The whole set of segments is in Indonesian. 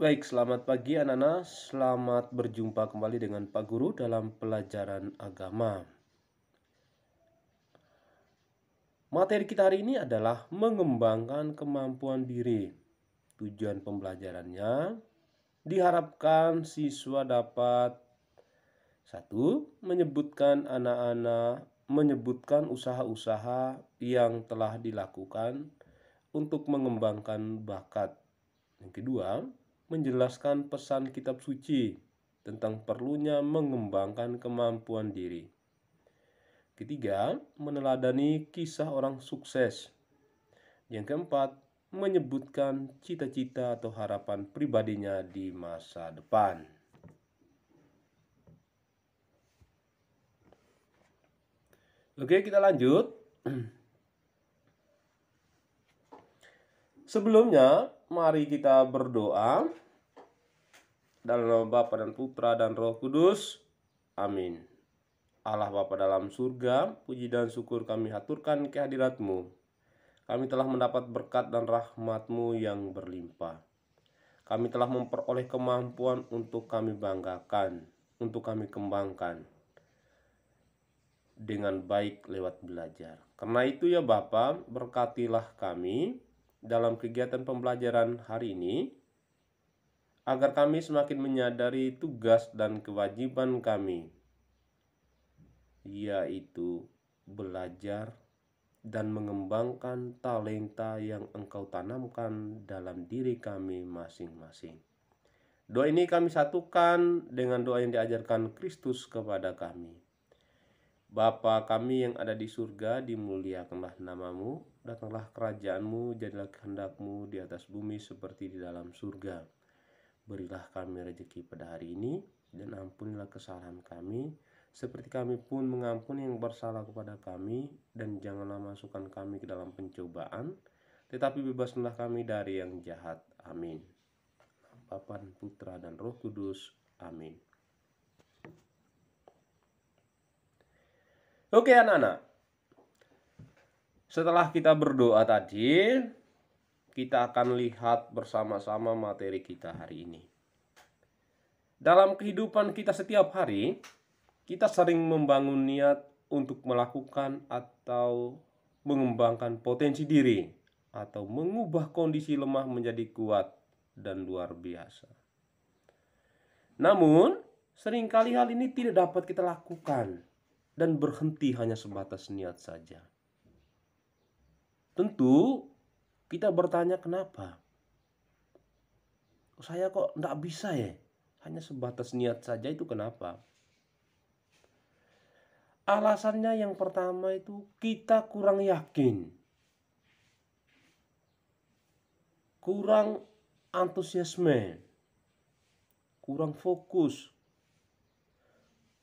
Baik, selamat pagi anak-anak. Selamat berjumpa kembali dengan Pak Guru dalam pelajaran agama. Materi kita hari ini adalah mengembangkan kemampuan diri. Tujuan pembelajarannya diharapkan siswa dapat satu, menyebutkan usaha-usaha yang telah dilakukan untuk mengembangkan bakat. Yang kedua, menjelaskan pesan kitab suci tentang perlunya mengembangkan kemampuan diri. Ketiga, meneladani kisah orang sukses. Yang keempat, menyebutkan cita-cita atau harapan pribadinya di masa depan. Oke, kita lanjut. Sebelumnya, mari kita berdoa. Dalam nama Bapa dan Putra dan Roh Kudus. Amin. Allah Bapa dalam surga, puji dan syukur kami haturkan kehadirat-Mu. Kami telah mendapat berkat dan rahmat-Mu yang berlimpah. Kami telah memperoleh kemampuan untuk kami banggakan, untuk kami kembangkan dengan baik lewat belajar. Karena itu ya Bapa, berkatilah kami dalam kegiatan pembelajaran hari ini, agar kami semakin menyadari tugas dan kewajiban kami, yaitu belajar dan mengembangkan talenta yang Engkau tanamkan dalam diri kami masing-masing. Doa ini kami satukan dengan doa yang diajarkan Kristus kepada kami. Bapa kami yang ada di surga, dimuliakanlah namamu, datanglah kerajaan-Mu, jadilah kehendak-Mu di atas bumi seperti di dalam surga. Berilah kami rezeki pada hari ini, dan ampunilah kesalahan kami, seperti kami pun mengampuni yang bersalah kepada kami, dan janganlah masukkan kami ke dalam pencobaan, tetapi bebaskanlah kami dari yang jahat. Amin. Bapa dan Putra dan Roh Kudus. Amin. Oke anak-anak, setelah kita berdoa tadi, kita akan lihat bersama-sama materi kita hari ini. Dalam kehidupan kita setiap hari, kita sering membangun niat untuk melakukan atau mengembangkan potensi diri, atau mengubah kondisi lemah menjadi kuat dan luar biasa. Namun, seringkali hal ini tidak dapat kita lakukan dan berhenti hanya sebatas niat saja. Tentu, kita bertanya kenapa? Saya kok tidak bisa ya? Hanya sebatas niat saja itu kenapa? Alasannya yang pertama itu kita kurang yakin, kurang antusiasme, kurang fokus,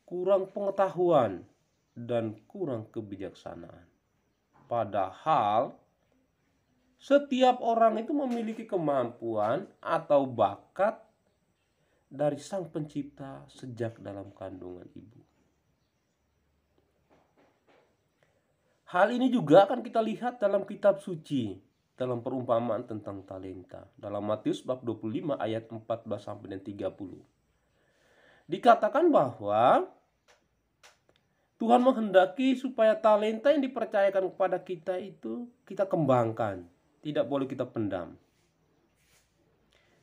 kurang pengetahuan, dan kurang kebijaksanaan. Padahal setiap orang itu memiliki kemampuan atau bakat dari Sang Pencipta sejak dalam kandungan ibu. Hal ini juga akan kita lihat dalam kitab suci, dalam perumpamaan tentang talenta. Dalam Matius bab 25 ayat 14 sampai 30. Dikatakan bahwa Tuhan menghendaki supaya talenta yang dipercayakan kepada kita itu kita kembangkan, tidak boleh kita pendam.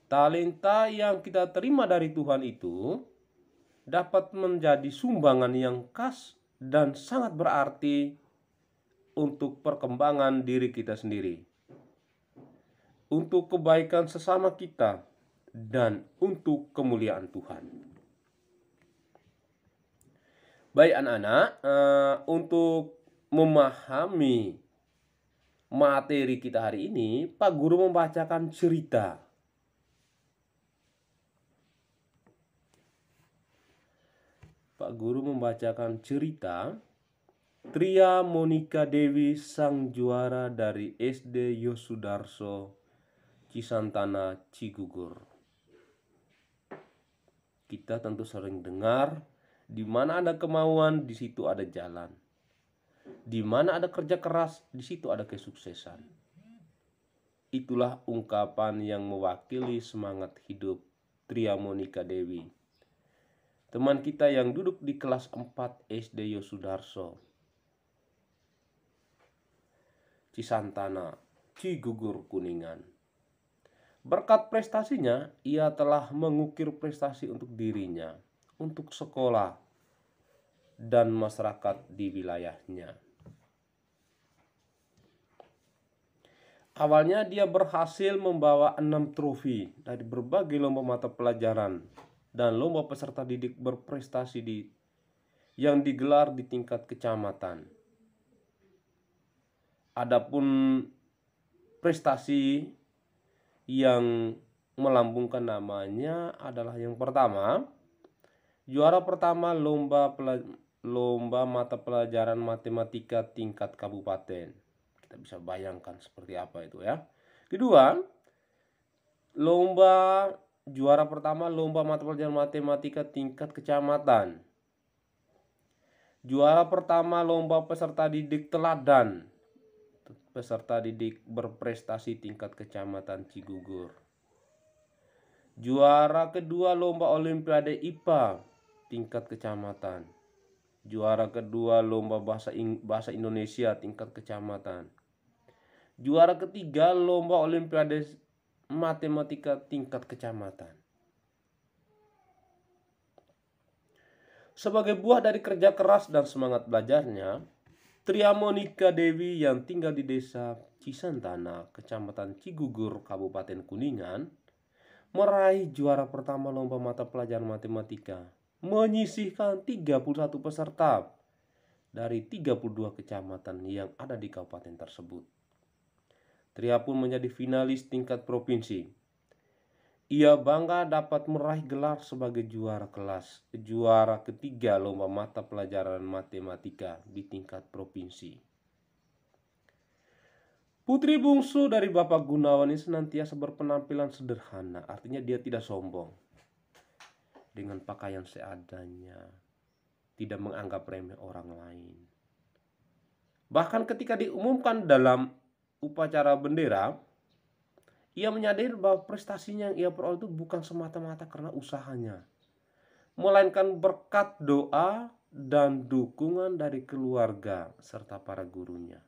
Talenta yang kita terima dari Tuhan itu dapat menjadi sumbangan yang khas dan sangat berarti untuk perkembangan diri kita sendiri, untuk kebaikan sesama kita, dan untuk kemuliaan Tuhan. Baik anak-anak, untuk memahami materi kita hari ini, Pak Guru membacakan cerita. Pak Guru membacakan cerita Tria Monika Dewi, sang juara dari SD Yosudarso, Cisantana, Cigugur. Kita tentu sering dengar, di mana ada kemauan, di situ ada jalan. Di mana ada kerja keras, di situ ada kesuksesan. Itulah ungkapan yang mewakili semangat hidup Tria Monika Dewi, teman kita yang duduk di kelas 4 SD Yosudarso, Cisantana, Cigugur, Kuningan. Berkat prestasinya, ia telah mengukir prestasi untuk dirinya, untuk sekolah, dan masyarakat di wilayahnya. Awalnya dia berhasil membawa 6 trofi dari berbagai lomba mata pelajaran dan lomba peserta didik berprestasi yang digelar di tingkat kecamatan. Adapun prestasi yang melambungkan namanya adalah yang pertama, juara pertama lomba mata pelajaran matematika tingkat kabupaten. Kita bisa bayangkan seperti apa itu ya. Kedua, juara pertama lomba mata pelajaran matematika tingkat kecamatan. Juara pertama lomba peserta didik teladan, peserta didik berprestasi tingkat kecamatan Cigugur. Juara kedua lomba olimpiade IPA tingkat kecamatan. Juara kedua lomba bahasa Indonesia tingkat kecamatan. Juara ketiga lomba olimpiade matematika tingkat kecamatan. Sebagai buah dari kerja keras dan semangat belajarnya, Tria Monika Dewi yang tinggal di desa Cisantana, Kecamatan Cigugur, Kabupaten Kuningan, meraih juara pertama lomba mata pelajaran matematika, menyisihkan 31 peserta dari 32 kecamatan yang ada di kabupaten tersebut. Tria pun menjadi finalis tingkat provinsi. Ia bangga dapat meraih gelar sebagai juara ketiga lomba mata pelajaran matematika di tingkat provinsi. Putri bungsu dari Bapak Gunawan ini senantiasa berpenampilan sederhana, artinya dia tidak sombong. Dengan pakaian seadanya, tidak menganggap remeh orang lain. Bahkan ketika diumumkan dalam upacara bendera, ia menyadari bahwa prestasinya yang ia peroleh itu bukan semata-mata karena usahanya, melainkan berkat doa dan dukungan dari keluarga serta para gurunya.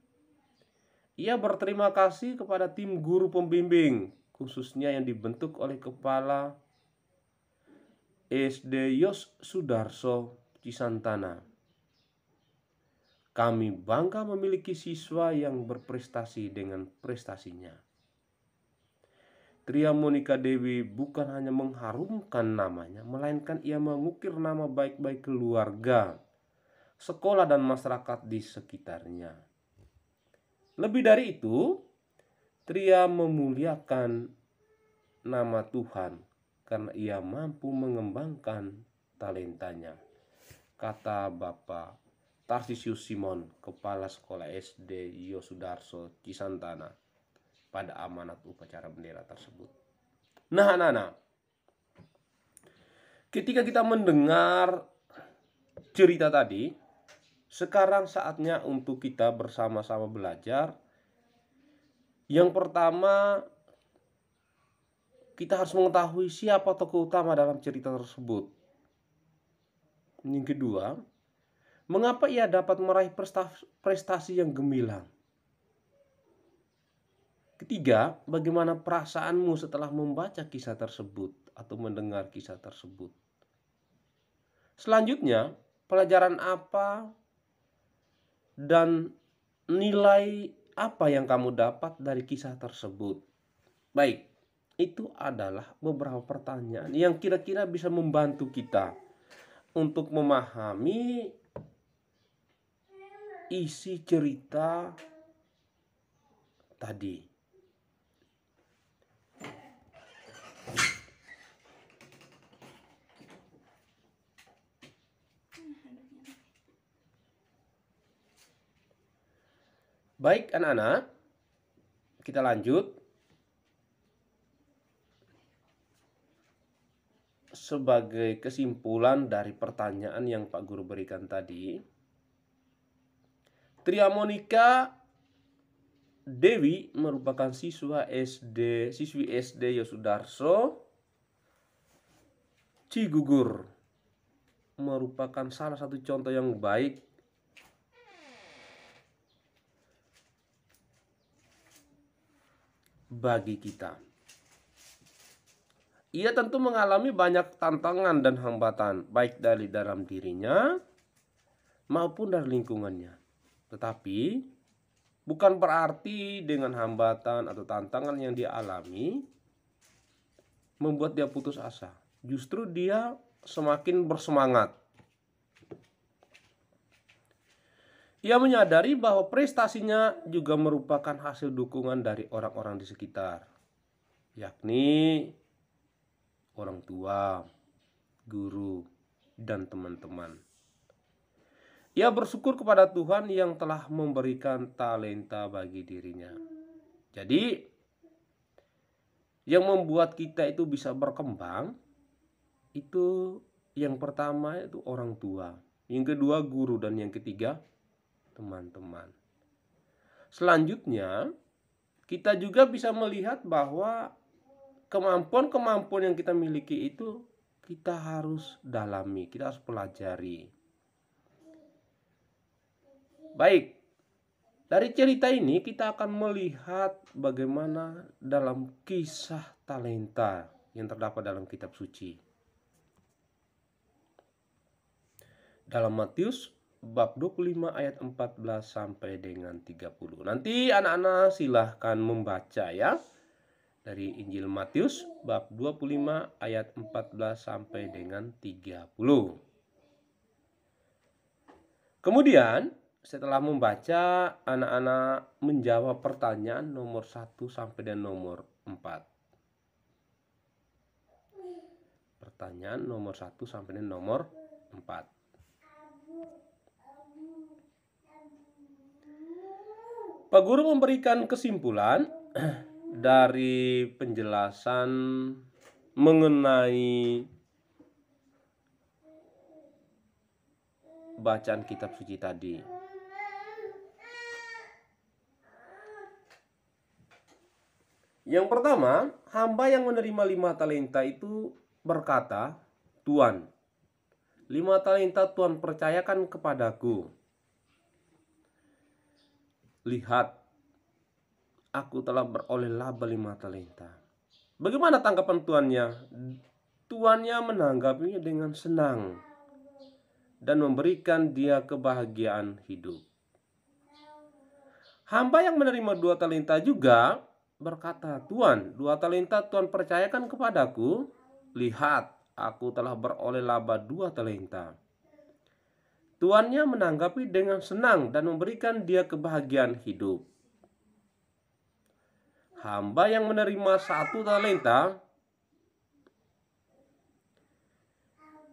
Ia berterima kasih kepada tim guru pembimbing, khususnya yang dibentuk oleh Kepala SD Yosudarso Cisantana. Kami bangga memiliki siswa yang berprestasi dengan prestasinya. Tria Monika Dewi bukan hanya mengharumkan namanya, melainkan ia mengukir nama baik-baik keluarga, sekolah, dan masyarakat di sekitarnya. Lebih dari itu, Tria memuliakan nama Tuhan karena ia mampu mengembangkan talentanya, kata Bapak Tarsisius Simon, Kepala Sekolah SD Yosudarso Cisantana, pada amanat upacara bendera tersebut. Nah, anak-anak, ketika kita mendengar cerita tadi, sekarang saatnya untuk kita bersama-sama belajar. Yang pertama, kita harus mengetahui siapa tokoh utama dalam cerita tersebut. Yang kedua, mengapa ia dapat meraih prestasi yang gemilang? Ketiga, bagaimana perasaanmu setelah membaca kisah tersebut atau mendengar kisah tersebut? Selanjutnya, pelajaran apa dan nilai apa yang kamu dapat dari kisah tersebut? Baik, itu adalah beberapa pertanyaan yang kira-kira bisa membantu kita untuk memahami isi cerita tadi. Baik anak-anak, kita lanjut. Sebagai kesimpulan dari pertanyaan yang Pak Guru berikan tadi, Tria Monika Dewi merupakan siswi SD Yosudarso Cigugur, merupakan salah satu contoh yang baik bagi kita. Ia tentu mengalami banyak tantangan dan hambatan, baik dari dalam dirinya maupun dari lingkungannya. Tetapi bukan berarti dengan hambatan atau tantangan yang dia alami membuat dia putus asa. Justru dia semakin bersemangat. Ia menyadari bahwa prestasinya juga merupakan hasil dukungan dari orang-orang di sekitar, yakni orang tua, guru, dan teman-teman. Ia bersyukur kepada Tuhan yang telah memberikan talenta bagi dirinya. Jadi, yang membuat kita itu bisa berkembang, itu yang pertama itu orang tua, yang kedua guru, dan yang ketiga teman-teman. Selanjutnya, kita juga bisa melihat bahwa kemampuan-kemampuan yang kita miliki itu kita harus dalami, kita harus pelajari. Baik, dari cerita ini kita akan melihat bagaimana dalam kisah talenta yang terdapat dalam kitab suci. Dalam Matius bab 25 ayat 14 sampai dengan 30. Nanti anak-anak silahkan membaca ya. Dari Injil Matius bab 25 ayat 14 sampai dengan 30. Kemudian setelah membaca, anak-anak menjawab pertanyaan nomor 1 sampai dengan nomor 4. Pertanyaan nomor 1 sampai dengan nomor 4. Pak Guru memberikan kesimpulan dari penjelasan mengenai bacaan kitab suci tadi. Yang pertama, hamba yang menerima 5 talenta itu berkata, "Tuan, 5 talenta Tuhan percayakan kepadaku. Lihat, aku telah beroleh laba 5 talenta." Bagaimana tanggapan tuannya? Tuannya menanggapinya dengan senang dan memberikan dia kebahagiaan hidup. Hamba yang menerima 2 talenta juga berkata, "Tuan, 2 talenta Tuhan percayakan kepadaku. Lihat, aku telah beroleh laba 2 talenta." Tuannya menanggapi dengan senang dan memberikan dia kebahagiaan hidup. Hamba yang menerima 1 talenta,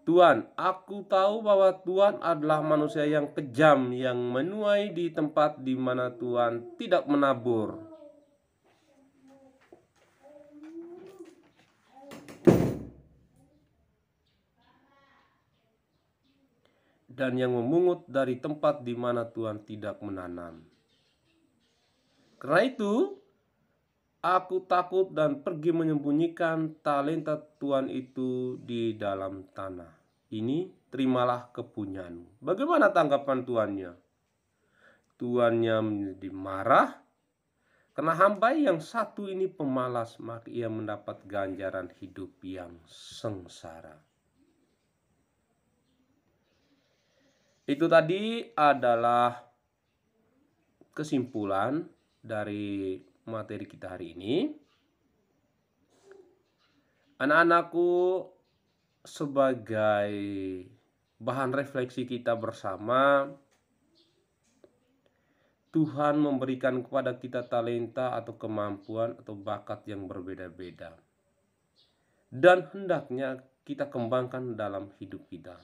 "Tuan, aku tahu bahwa Tuhan adalah manusia yang kejam, yang menuai di tempat di mana Tuhan tidak menabur. Dan yang memungut dari tempat di mana Tuhan tidak menanam. Karena itu, aku takut dan pergi menyembunyikan talenta Tuhan itu di dalam tanah. Ini terimalah kepunyaanmu." Bagaimana tanggapan tuannya? Tuannya menjadi marah karena hamba yang satu ini pemalas, maka ia mendapat ganjaran hidup yang sengsara. Itu tadi adalah kesimpulan dari materi kita hari ini. Anak-anakku, sebagai bahan refleksi kita bersama, Tuhan memberikan kepada kita talenta atau kemampuan atau bakat yang berbeda-beda, dan hendaknya kita kembangkan dalam hidup kita.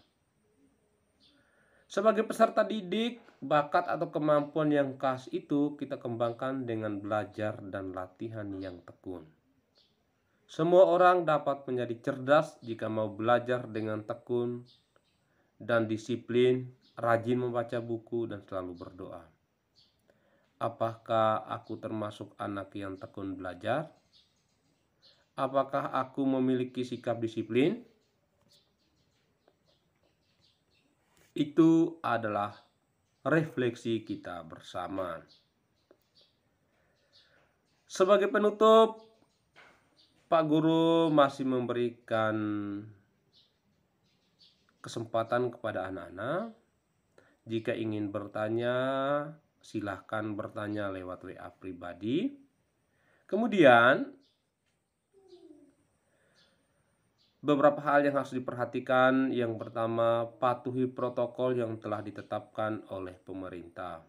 Sebagai peserta didik, bakat atau kemampuan yang khas itu kita kembangkan dengan belajar dan latihan yang tekun. Semua orang dapat menjadi cerdas jika mau belajar dengan tekun dan disiplin, rajin membaca buku, dan selalu berdoa. Apakah aku termasuk anak yang tekun belajar? Apakah aku memiliki sikap disiplin? Itu adalah refleksi kita bersama. Sebagai penutup, Pak Guru masih memberikan kesempatan kepada anak-anak. Jika ingin bertanya, silahkan bertanya lewat WA pribadi. Kemudian, beberapa hal yang harus diperhatikan. Yang pertama, patuhi protokol yang telah ditetapkan oleh pemerintah.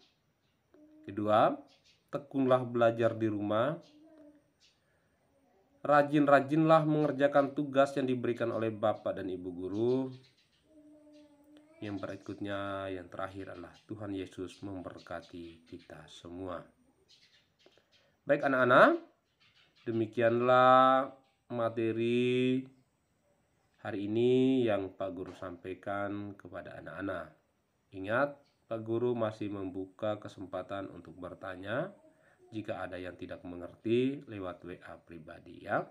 Kedua, tekunlah belajar di rumah. Rajin-rajinlah mengerjakan tugas yang diberikan oleh Bapak dan Ibu Guru. Yang berikutnya, yang terakhir adalah Tuhan Yesus memberkati kita semua. Baik anak-anak, demikianlah materi hari ini yang Pak Guru sampaikan kepada anak-anak. Ingat, Pak Guru masih membuka kesempatan untuk bertanya jika ada yang tidak mengerti lewat WA pribadi ya.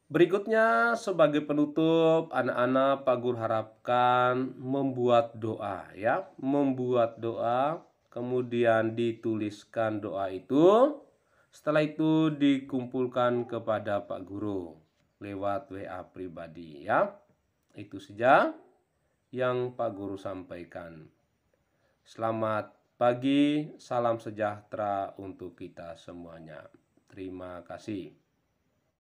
Berikutnya sebagai penutup, anak-anak Pak Guru harapkan membuat doa ya, membuat doa, kemudian dituliskan doa itu, setelah itu dikumpulkan kepada Pak Guru lewat WA pribadi ya. Itu saja yang Pak Guru sampaikan. Selamat pagi, salam sejahtera untuk kita semuanya. Terima kasih.